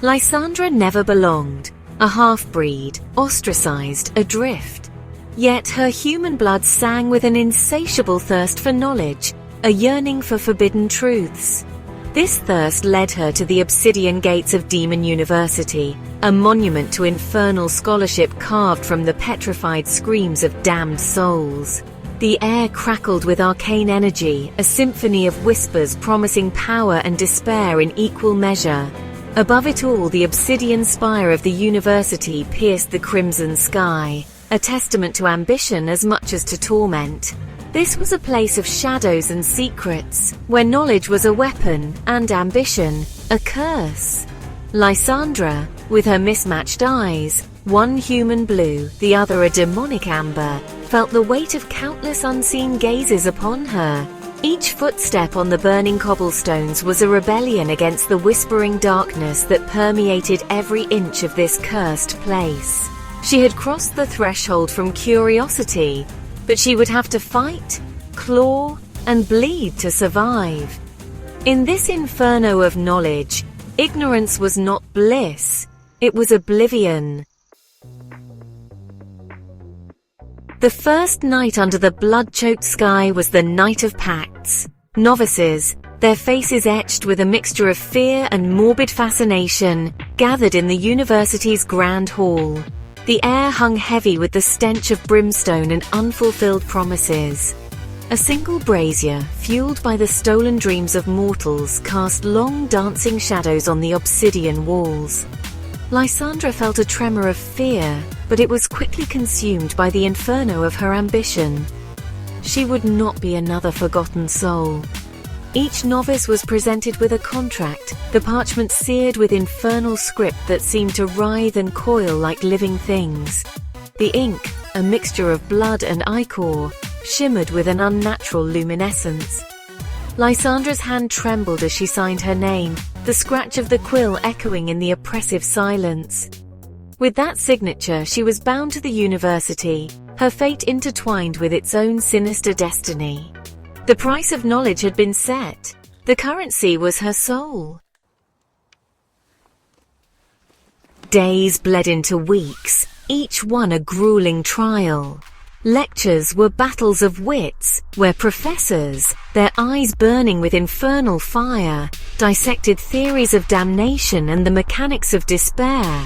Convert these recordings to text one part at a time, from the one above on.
Lysandra never belonged, a half-breed, ostracized, adrift. Yet her human blood sang with an insatiable thirst for knowledge, a yearning for forbidden truths. This thirst led her to the obsidian gates of Demon University, a monument to infernal scholarship carved from the petrified screams of damned souls. The air crackled with arcane energy, a symphony of whispers promising power and despair in equal measure. Above it all, the obsidian spire of the university pierced the crimson sky, a testament to ambition as much as to torment. This was a place of shadows and secrets, where knowledge was a weapon and ambition a curse. Lysandra, with her mismatched eyes, one human blue, the other a demonic amber, felt the weight of countless unseen gazes upon her. Each footstep on the burning cobblestones was a rebellion against the whispering darkness that permeated every inch of this cursed place. She had crossed the threshold from curiosity, but she would have to fight, claw, and bleed to survive. In this inferno of knowledge, ignorance was not bliss, it was oblivion. The first night under the blood-choked sky was the Night of Pacts. Novices, their faces etched with a mixture of fear and morbid fascination, gathered in the university's grand hall. The air hung heavy with the stench of brimstone and unfulfilled promises. A single brazier, fueled by the stolen dreams of mortals, cast long dancing shadows on the obsidian walls. Lysandra felt a tremor of fear, but it was quickly consumed by the inferno of her ambition. She would not be another forgotten soul. Each novice was presented with a contract, the parchment seared with infernal script that seemed to writhe and coil like living things. The ink, a mixture of blood and ichor, shimmered with an unnatural luminescence. Lysandra's hand trembled as she signed her name, the scratch of the quill echoing in the oppressive silence. With that signature, she was bound to the university, her fate intertwined with its own sinister destiny. The price of knowledge had been set. The currency was her soul. Days bled into weeks, each one a grueling trial. Lectures were battles of wits, where professors, their eyes burning with infernal fire, dissected theories of damnation and the mechanics of despair.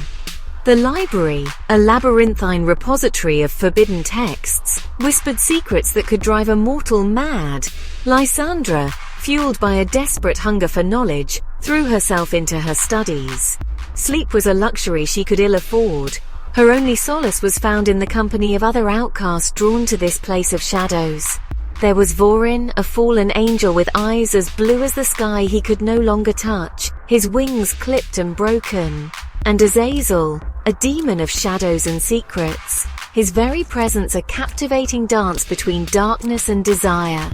The library, a labyrinthine repository of forbidden texts, whispered secrets that could drive a mortal mad. Lysandra, fueled by a desperate hunger for knowledge, threw herself into her studies. Sleep was a luxury she could ill afford. Her only solace was found in the company of other outcasts drawn to this place of shadows. There was Vorin, a fallen angel with eyes as blue as the sky he could no longer touch, his wings clipped and broken. And Azazel, a demon of shadows and secrets, his very presence a captivating dance between darkness and desire.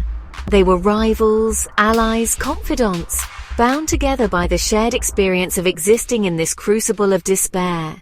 They were rivals, allies, confidants, bound together by the shared experience of existing in this crucible of despair.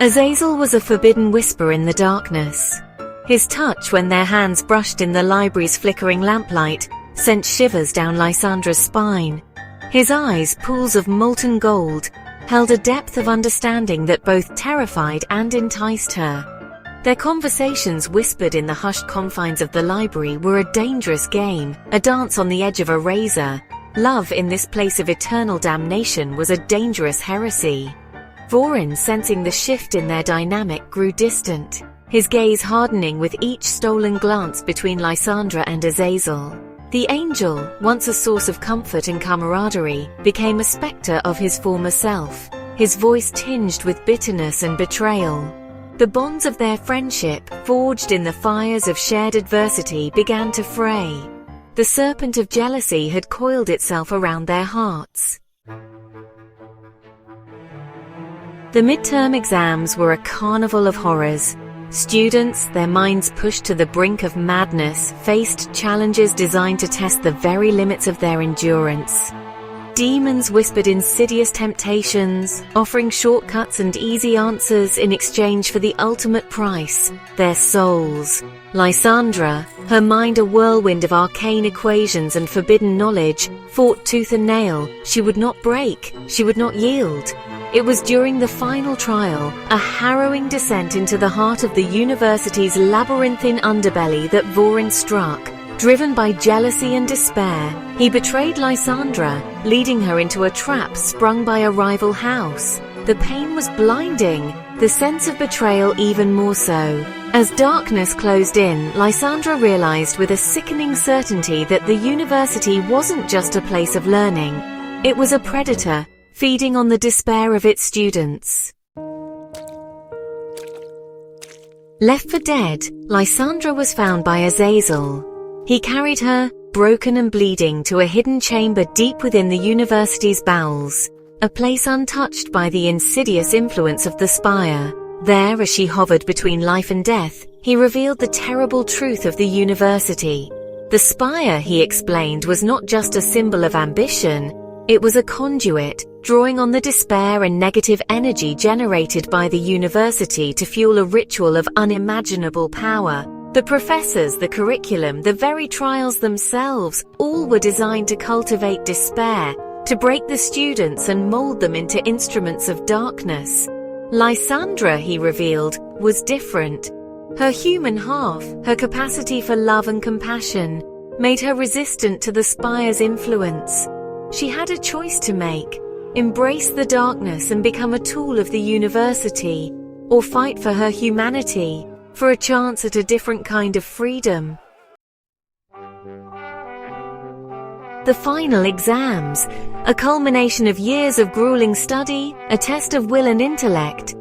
Azazel was a forbidden whisper in the darkness. His touch, when their hands brushed in the library's flickering lamplight, sent shivers down Lysandra's spine. His eyes, pools of molten gold, held a depth of understanding that both terrified and enticed her. Their conversations, whispered in the hushed confines of the library, were a dangerous game, a dance on the edge of a razor. Love in this place of eternal damnation was a dangerous heresy. Vorin, sensing the shift in their dynamic, grew distant, his gaze hardening with each stolen glance between Lysandra and Azazel. The angel, once a source of comfort and camaraderie, became a specter of his former self, his voice tinged with bitterness and betrayal. The bonds of their friendship, forged in the fires of shared adversity, began to fray. The serpent of jealousy had coiled itself around their hearts. The midterm exams were a carnival of horrors. Students, their minds pushed to the brink of madness, faced challenges designed to test the very limits of their endurance. Demons whispered insidious temptations, offering shortcuts and easy answers in exchange for the ultimate price, their souls. Lysandra, her mind a whirlwind of arcane equations and forbidden knowledge, fought tooth and nail. She would not break, she would not yield. It was during the final trial, a harrowing descent into the heart of the university's labyrinthine underbelly, that Vorin struck. Driven by jealousy and despair, he betrayed Lysandra, leading her into a trap sprung by a rival house. The pain was blinding, the sense of betrayal even more so. As darkness closed in, Lysandra realized with a sickening certainty that the university wasn't just a place of learning. It was a predator, feeding on the despair of its students. Left for dead, Lysandra was found by Azazel. He carried her, broken and bleeding, to a hidden chamber deep within the university's bowels, a place untouched by the insidious influence of the Spire. There, as she hovered between life and death, he revealed the terrible truth of the university. The Spire, he explained, was not just a symbol of ambition, it was a conduit, drawing on the despair and negative energy generated by the university to fuel a ritual of unimaginable power. The professors, the curriculum, the very trials themselves, all were designed to cultivate despair, to break the students and mold them into instruments of darkness. Lysandra, he revealed, was different. Her human half, her capacity for love and compassion, made her resistant to the Spire's influence. She had a choice to make: embrace the darkness and become a tool of the university, or fight for her humanity, for a chance at a different kind of freedom. The final exams, a culmination of years of grueling study, a test of will and intellect.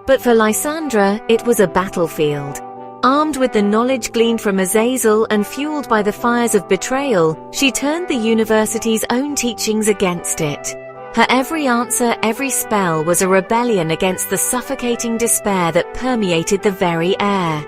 But for Lysandra, it was a battlefield. Armed with the knowledge gleaned from Azazel and fueled by the fires of betrayal, she turned the university's own teachings against it. Her every answer, every spell was a rebellion against the suffocating despair that permeated the very air.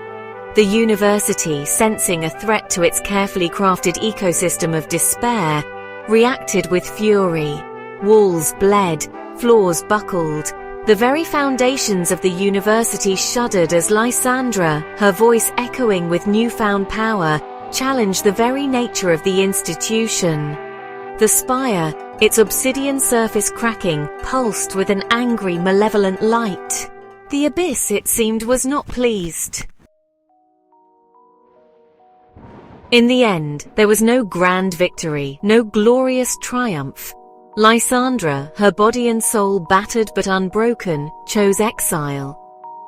The university, sensing a threat to its carefully crafted ecosystem of despair, reacted with fury. Walls bled, floors buckled. The very foundations of the university shuddered as Lysandra, her voice echoing with newfound power, challenged the very nature of the institution. The Spire, its obsidian surface cracking, pulsed with an angry, malevolent light. The Abyss, it seemed, was not pleased. In the end, there was no grand victory, no glorious triumph. Lysandra, her body and soul battered but unbroken, chose exile.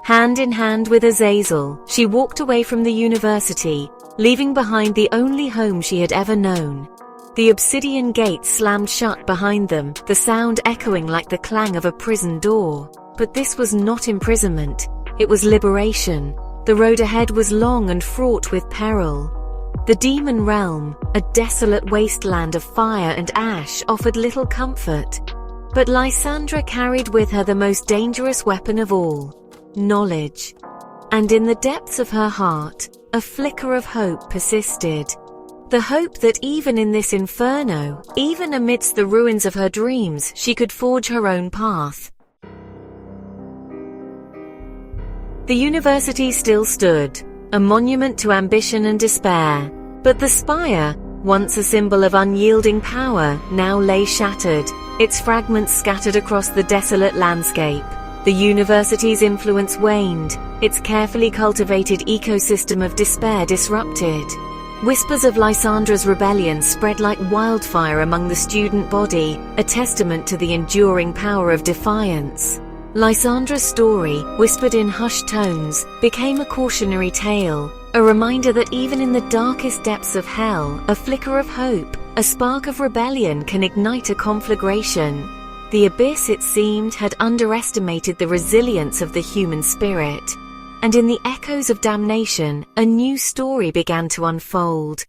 Hand in hand with Azazel, she walked away from the university, leaving behind the only home she had ever known. The obsidian gates slammed shut behind them, the sound echoing like the clang of a prison door. But this was not imprisonment, it was liberation. The road ahead was long and fraught with peril. The demon realm, a desolate wasteland of fire and ash, offered little comfort. But Lysandra carried with her the most dangerous weapon of all: knowledge. And in the depths of her heart, a flicker of hope persisted. The hope that even in this inferno, even amidst the ruins of her dreams, she could forge her own path. The university still stood, a monument to ambition and despair. But the Spire, once a symbol of unyielding power, now lay shattered, its fragments scattered across the desolate landscape. The university's influence waned, its carefully cultivated ecosystem of despair disrupted. Whispers of Lysandra's rebellion spread like wildfire among the student body, a testament to the enduring power of defiance. Lysandra's story, whispered in hushed tones, became a cautionary tale, a reminder that even in the darkest depths of hell, a flicker of hope, a spark of rebellion can ignite a conflagration. The Abyss, it seemed, had underestimated the resilience of the human spirit. And in the echoes of damnation, a new story began to unfold.